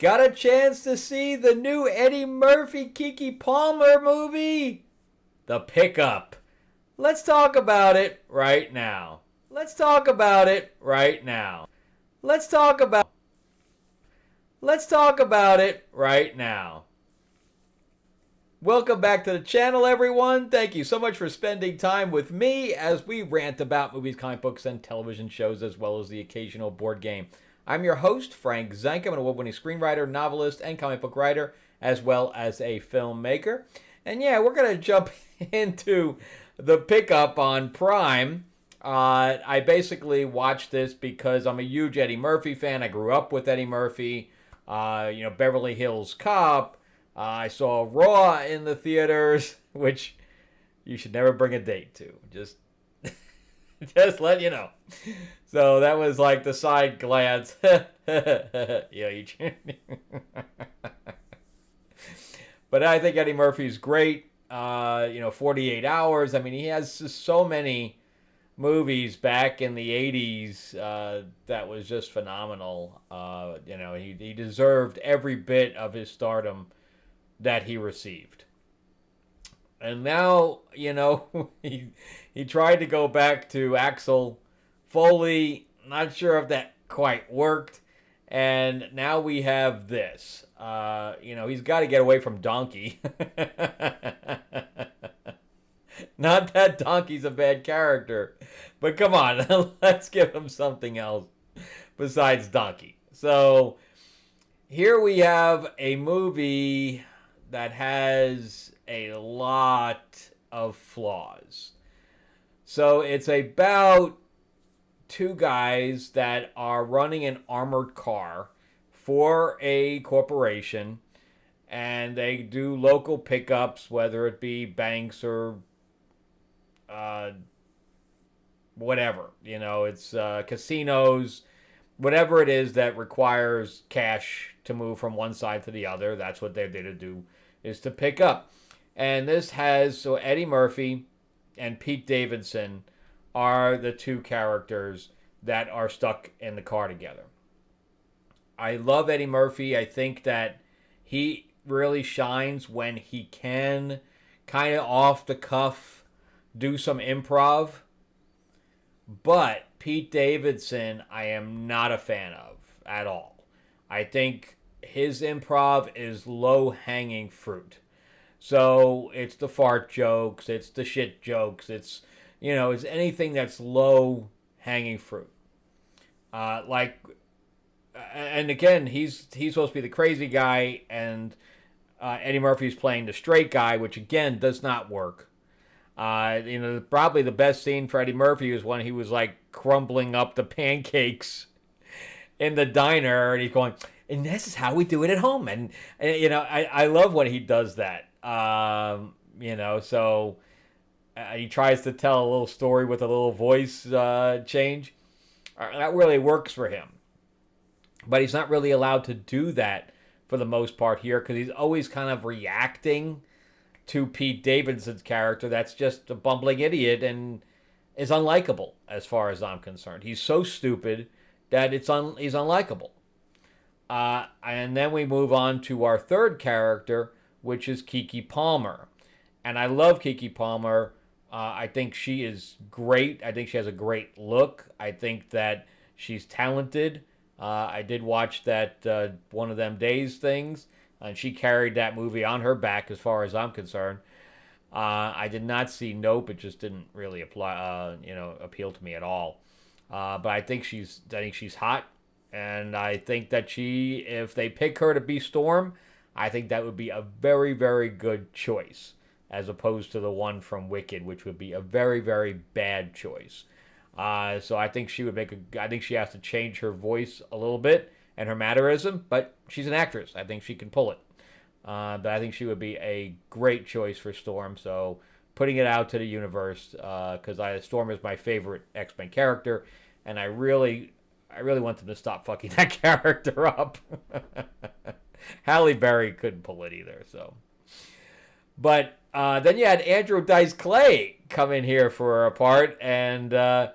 Got a chance to see the new Eddie Murphy Keke Palmer movie? The Pickup. Let's talk about it right now. Let's talk about it right now. Let's talk about it right now. Welcome back to the channel, everyone. Thank you so much for spending time with me as we rant about movies, comic books, and television shows, as well as the occasional board game. I'm your host, Frank Zank. I'm an award-winning screenwriter, novelist, and comic book writer, as well as a filmmaker. And yeah, we're going to jump into The Pickup on Prime. I basically watched this because I'm a huge Eddie Murphy fan. I grew up with Eddie Murphy. Beverly Hills Cop. I saw Raw in the theaters, which you should never bring a date to. Just let you know. So that was like the side glance. Yeah, but I think Eddie Murphy's great. 48 Hours. I mean, he has just so many movies back in the 80s that was just phenomenal. He deserved every bit of his stardom that he received. And now, he tried to go back to Axel Foley. Not sure if that quite worked. And now we have this. He's got to get away from Donkey. Not that Donkey's a bad character. But come on, let's give him something else besides Donkey. So here we have a movie that has a lot of flaws. So it's about two guys that are running an armored car for a corporation, and they do local pickups, whether it be banks or whatever. It's casinos, whatever it is that requires cash to move from one side to the other. That's what they're there to do, is to pick up. And this has, so Eddie Murphy and Pete Davidson are the two characters that are stuck in the car together. I love Eddie Murphy. I think that he really shines when he can kind of off the cuff do some improv. But Pete Davidson, I am not a fan of at all. I think his improv is low-hanging fruit. So it's the fart jokes, it's the shit jokes, it's anything that's low-hanging fruit. And again, he's supposed to be the crazy guy, and Eddie Murphy's playing the straight guy, which again does not work. Probably the best scene for Eddie Murphy was when he was like crumbling up the pancakes in the diner, and he's going, and this is how we do it at home. And I love when he does that. So he tries to tell a little story with a little voice change. That really works for him. But he's not really allowed to do that for the most part here, because he's always kind of reacting to Pete Davidson's character that's just a bumbling idiot and is unlikable as far as I'm concerned. He's so stupid that he's unlikable. And then we move on to our third character, which is Keke Palmer. And I love Keke Palmer. I think she is great. I think she has a great look. I think that she's talented. I did watch that One of Them Days things, and she carried that movie on her back as far as I'm concerned. I did not see Nope. It just didn't really appeal to me at all. But I think she's hot. And I think that if they pick her to be Storm, I think that would be a very, very good choice, as opposed to the one from Wicked, which would be a very, very bad choice. So I think she would I think she has to change her voice a little bit and her mannerism, but she's an actress. I think she can pull it. But I think she would be a great choice for Storm. So putting it out to the universe, because Storm is my favorite X-Men character, and I really want them to stop fucking that character up. Halle Berry couldn't pull it either. So, but then you had Andrew Dice Clay come in here for a part, and I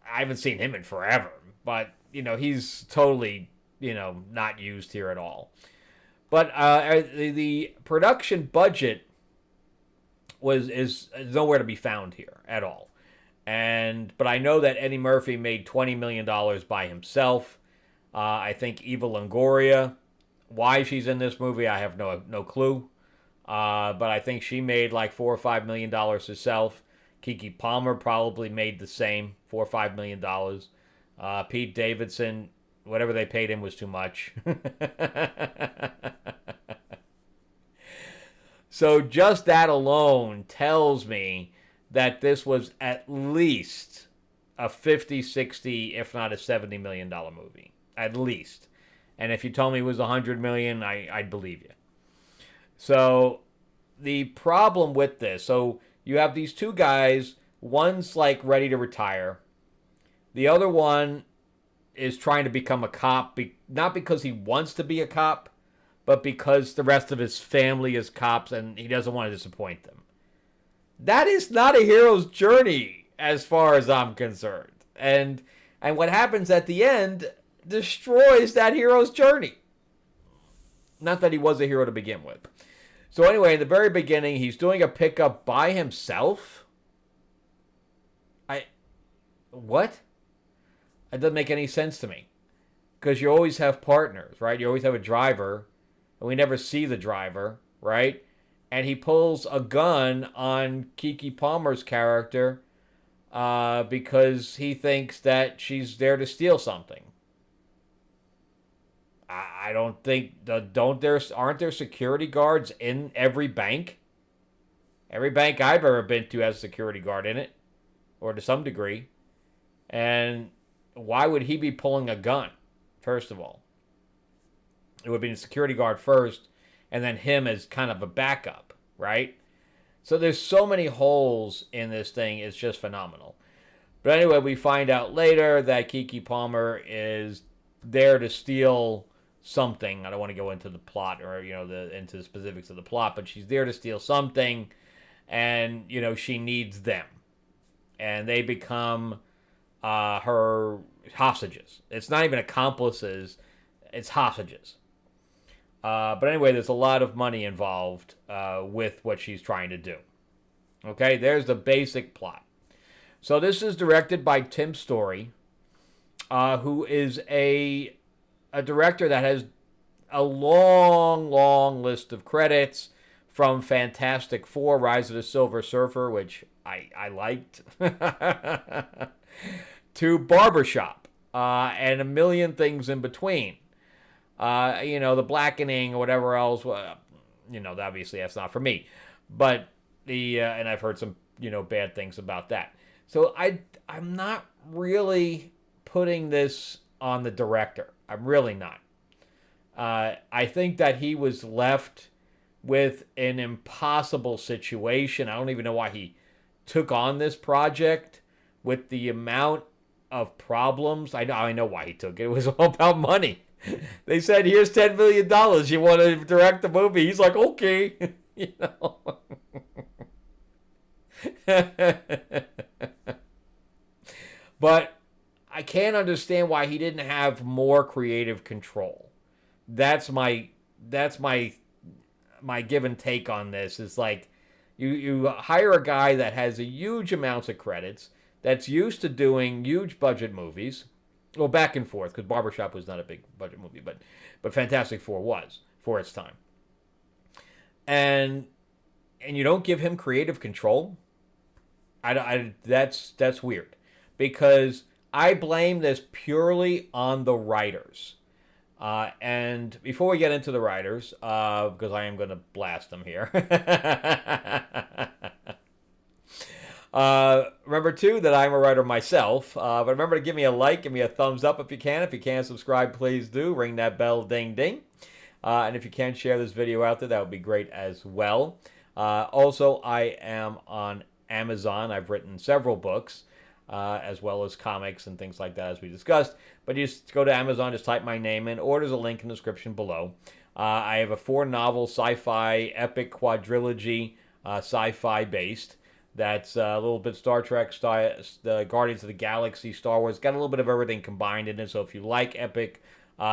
haven't seen him in forever. But he's totally not used here at all. But the production budget is nowhere to be found here at all. But I know that Eddie Murphy made $20 million by himself. I think Eva Longoria, why she's in this movie, I have no clue. But I think she made like $4 or $5 million herself. Keke Palmer probably made the same, $4 or $5 million. Pete Davidson, whatever they paid him was too much. So just that alone tells me that this was at least a 50, 60, if not a $70 million movie. At least. And if you told me it was $100 million, I'd believe you. So the problem with this, so you have these two guys, one's like ready to retire. The other one is trying to become a cop, not because he wants to be a cop, but because the rest of his family is cops and he doesn't want to disappoint them. That is not a hero's journey as far as I'm concerned. And what happens at the end destroys that hero's journey. Not that he was a hero to begin with. So anyway, in the very beginning, he's doing a pickup by himself. What? That doesn't make any sense to me. Because you always have partners, right? You always have a driver, and we never see the driver, right? And he pulls a gun on Keke Palmer's character because he thinks that she's there to steal something. I don't think aren't there security guards in every bank? Every bank I've ever been to has a security guard in it, or to some degree. And why would he be pulling a gun? First of all, it would be the security guard first, and then him as kind of a backup, right? So there's so many holes in this thing. It's just phenomenal. But anyway, we find out later that Keke Palmer is there to steal something. I don't want to go into the plot or into the specifics of the plot, but she's there to steal something, and she needs them, and they become her hostages. It's not even accomplices; it's hostages. But anyway, there's a lot of money involved with what she's trying to do. Okay, there's the basic plot. So this is directed by Tim Story, who is a director that has a long list of credits, from Fantastic Four, Rise of the Silver Surfer, which I liked, to Barbershop, and a million things in between. The Blackening or whatever else. Obviously that's not for me, but and I've heard some bad things about that. So I'm not really putting this on the director. I'm really not. I think that he was left with an impossible situation. I don't even know why he took on this project with the amount of problems. I know why he took it. It was all about money. They said, "Here's $10 million. You want to direct the movie?" He's like, "Okay." But I can't understand why he didn't have more creative control. That's my give and take on this. Is like you hire a guy that has a huge amounts of credits, that's used to doing huge budget movies. Well, back and forth, because Barbershop was not a big budget movie, but Fantastic Four was for its time. And you don't give him creative control. That's weird, because I blame this purely on the writers. And before we get into the writers, because I am going to blast them here. Remember, too, that I'm a writer myself. But remember to give me a like, give me a thumbs up if you can. If you can subscribe, please do. Ring that bell, ding, ding. And if you can share this video out there, that would be great as well. Also, I am on Amazon. I've written several books, as well as comics and things like that, as we discussed. But you just go to Amazon, just type my name in, or there's a link in the description below. I have a 4-novel sci-fi epic quadrilogy, sci-fi based. That's a little bit Star Trek, the Guardians of the Galaxy, Star Wars. Got a little bit of everything combined in it. So if you like epic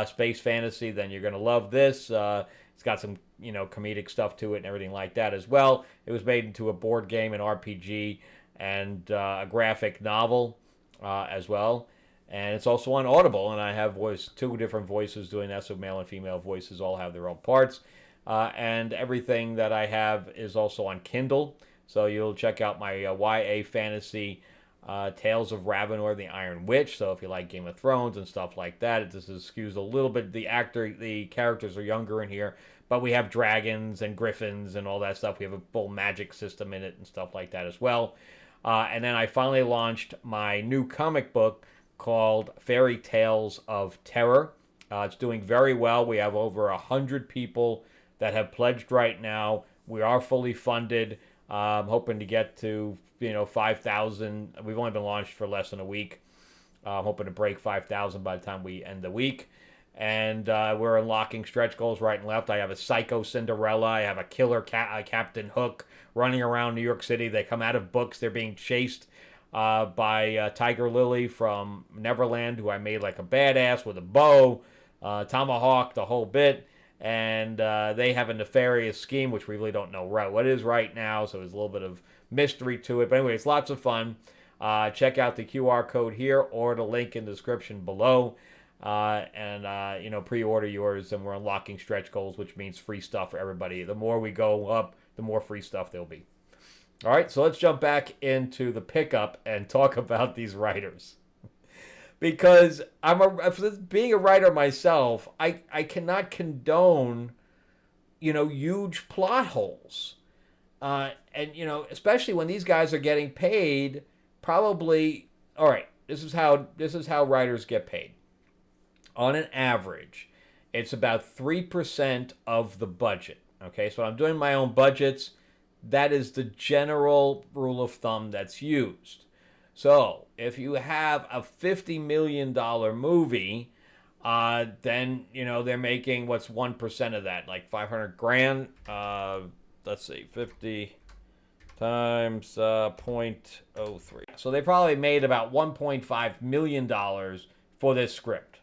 space fantasy, then you're going to love this. It's got some, comedic stuff to it and everything like that as well. It was made into a board game, an RPG, and a graphic novel as well. And it's also on Audible, and I have two different voices doing that, so male and female voices all have their own parts. And everything that I have is also on Kindle, so you'll check out my YA fantasy Tales of Ravenor, the Iron Witch. So if you like Game of Thrones and stuff like that, this skews a little bit. The characters are younger in here, but we have dragons and griffins and all that stuff. We have a full magic system in it and stuff like that as well. And then I finally launched my new comic book called Fairy Tales of Terror. It's doing very well. We have over 100 people that have pledged right now. We are fully funded. Hoping to get to 5,000. We've only been launched for less than a week. I'm hoping to break 5,000 by the time we end the week. And we're unlocking stretch goals right and left. I have a Psycho Cinderella. I have a killer Captain Hook running around New York City. They come out of books. They're being chased by Tiger Lily from Neverland, who I made like a badass with a bow, tomahawk, the whole bit. And they have a nefarious scheme, which we really don't know what it is right now. So there's a little bit of mystery to it. But anyway, it's lots of fun. Check out the QR code here or the link in the description below. And pre-order yours, and we're unlocking stretch goals, which means free stuff for everybody. The more we go up, the more free stuff there'll be. All right, so let's jump back into the pickup and talk about these writers. Because being a writer myself, I cannot condone, huge plot holes. And especially when these guys are getting paid, probably, all right, this is how writers get paid. On an average, it's about 3% of the budget. Okay, so I'm doing my own budgets. That is the general rule of thumb that's used. So if you have a $50 million movie, then, they're making, what's 1% of that? Like 500 grand? Let's see, 50 times 0.03. So they probably made about $1.5 million for this script.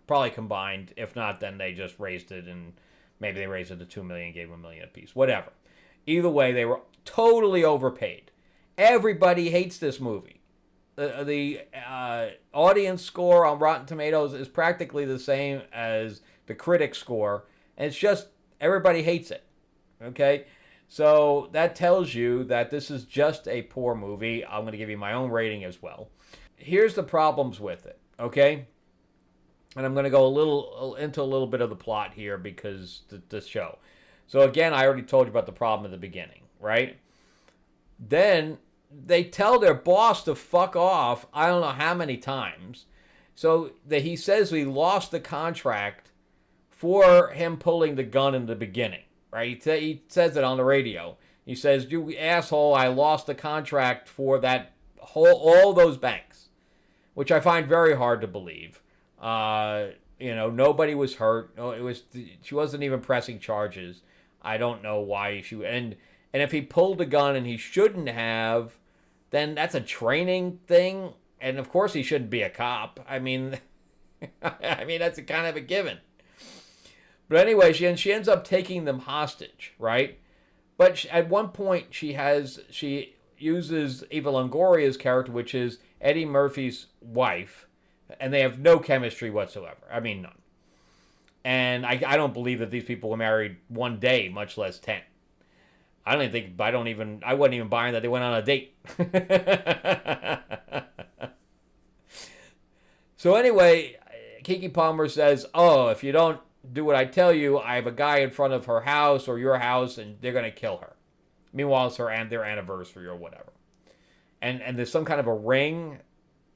Probably combined. If not, then they just raised it, and maybe they raised it to $2 million, gave them $1 million apiece. Whatever. Either way, they were totally overpaid. Everybody hates this movie. The audience score on Rotten Tomatoes is practically the same as the critic score, and it's just everybody hates it. Okay? So that tells you that this is just a poor movie. I'm going to give you my own rating as well. Here's the problems with it. Okay? And I'm going to go into a little bit of the plot here because this show. So again, I already told you about the problem at the beginning, right? Then they tell their boss to fuck off I don't know how many times. So that he says we lost the contract for him pulling the gun in the beginning, right? He says it on the radio. He says, "You asshole, I lost the contract for all those banks," which I find very hard to believe. Nobody was hurt. She wasn't even pressing charges. I don't know why and if he pulled a gun and he shouldn't have, then that's a training thing. And of course he shouldn't be a cop. I mean, that's a kind of a given. But anyway, she ends up taking them hostage, right? But at one point she uses Eva Longoria's character, which is Eddie Murphy's wife, and they have no chemistry whatsoever. I mean, none. And I don't believe that these people were married one day, much less 10. I wasn't even buying that they went on a date. So anyway, Keke Palmer says, "Oh, if you don't do what I tell you, I have a guy in front of her house or your house, and they're going to kill her." Meanwhile, it's their anniversary or whatever. And there's some kind of a ring.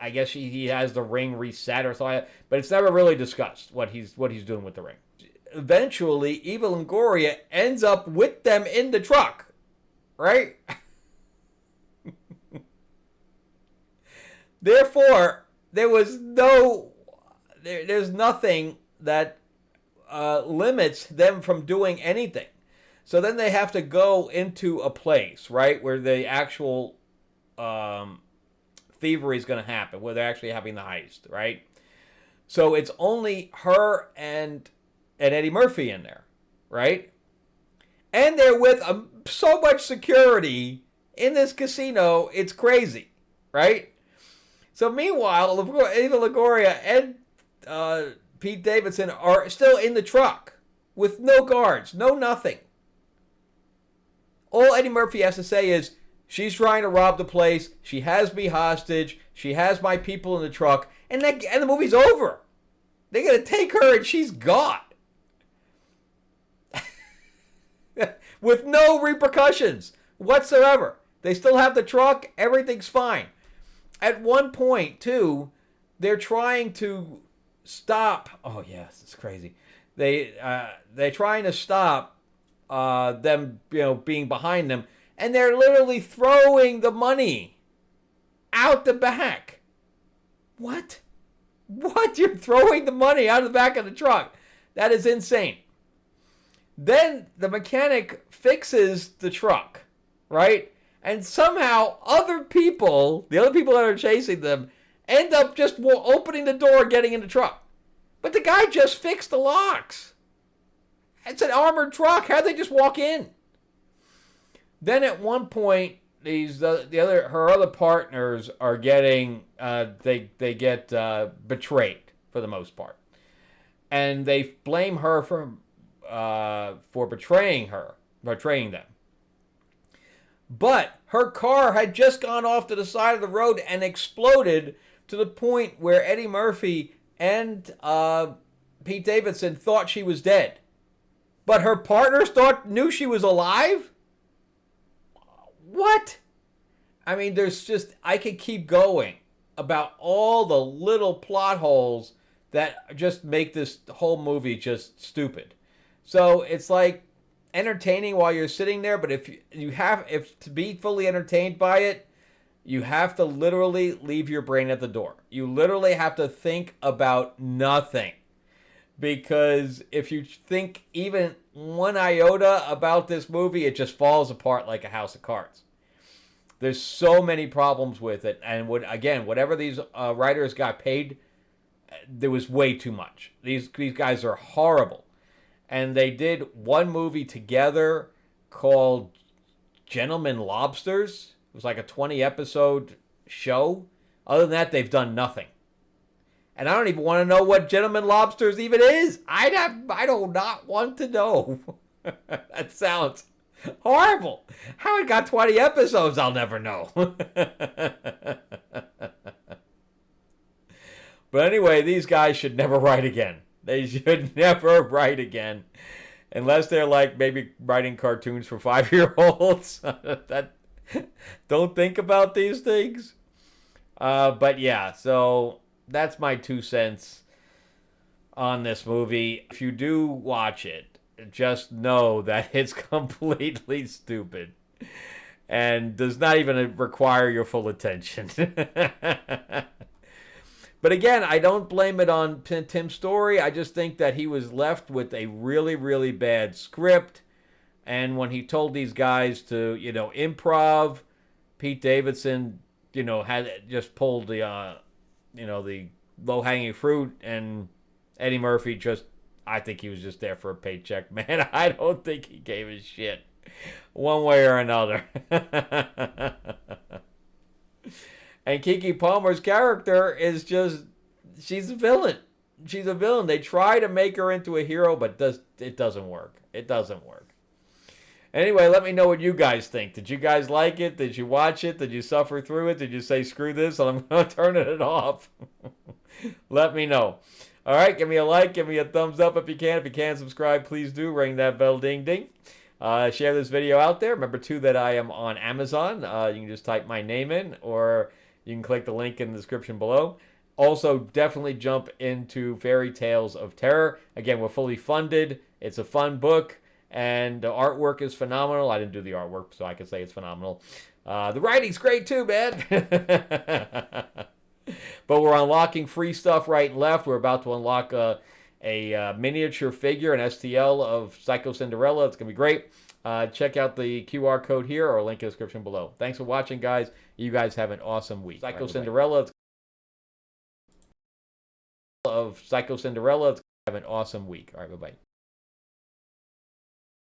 I guess he has the ring reset or something, but it's never really discussed what he's doing with the ring. Eventually, Eva Longoria ends up with them in the truck, right? Therefore, there's nothing that limits them from doing anything. So then they have to go into a place, right, where the actual thievery is going to happen, where they're actually having the heist, right? So it's only her and Eddie Murphy in there, right? And they're with so much security in this casino, it's crazy, right? So meanwhile, Eva Longoria and Pete Davidson are still in the truck with no guards, no nothing. All Eddie Murphy has to say is, she's trying to rob the place. She has me hostage. She has my people in the truck. And the movie's over. They're going to take her and she's gone. With no repercussions whatsoever. They still have the truck. Everything's fine. At one point, too, they're trying to stop. Oh, yes, it's crazy. They're trying to stop them, being behind them. And they're literally throwing the money out the back. What? What? You're throwing the money out of the back of the truck? That is insane. Then the mechanic fixes the truck, right? And somehow other people, the other people that are chasing them, end up just opening the door and getting in the truck. But the guy just fixed the locks. It's an armored truck. How'd they just walk in? Then at one point, her other partners are getting they get betrayed for the most part, and they blame her for betraying them. But her car had just gone off to the side of the road and exploded to the point where Eddie Murphy and Pete Davidson thought she was dead, but her partners knew she was alive. What? I mean, I could keep going about all the little plot holes that just make this whole movie just stupid. So it's like entertaining while you're sitting there, but if to be fully entertained by it, you have to literally leave your brain at the door. You literally have to think about nothing. Because if you think even one iota about this movie, it just falls apart like a house of cards. There's so many problems with it. And whatever these writers got paid, there was way too much. These guys are horrible. And they did one movie together called Gentlemen Lobsters. It was like a 20-episode show. Other than that, they've done nothing. And I don't even want to know what Gentlemen Lobsters even is. I do not want to know. That sounds horrible. How it got 20 episodes, I'll never know. But anyway, these guys should never write again. They should never write again. Unless they're like maybe writing cartoons for 5-year-olds. Don't think about these things. But yeah, so that's my 2 cents on this movie. If you do watch it, just know that it's completely stupid and does not even require your full attention. But again, I don't blame it on Tim Story. I just think that he was left with a really, really bad script. And when he told these guys to, improv, Pete Davidson, had just pulled the low-hanging fruit, and Eddie Murphy I think he was just there for a paycheck, man. I don't think he gave a shit one way or another. And Keke Palmer's character is she's a villain. She's a villain. They try to make her into a hero, but it doesn't work. It doesn't work. Anyway, let me know what you guys think. Did you guys like it? Did you watch it? Did you suffer through it? Did you say, screw this, I'm going to turn it off? Let me know. All right, give me a like. Give me a thumbs up if you can. If you can, subscribe, please do. Ring that bell, ding, ding. Share this video out there. Remember, too, that I am on Amazon. You can just type my name in, or you can click the link in the description below. Also, definitely jump into Fairy Tales of Terror. Again, we're fully funded. It's a fun book, and the artwork is phenomenal. I didn't do the artwork, so I can say it's phenomenal. The writing's great, too, man. But we're unlocking free stuff right and left. We're about to unlock a miniature figure, an STL of Psycho Cinderella. It's going to be great. Check out the QR code here or link in the description below. Thanks for watching, guys. You guys have an awesome week. Psycho Cinderella of Psycho Cinderella. Have an awesome week. All right, bye-bye.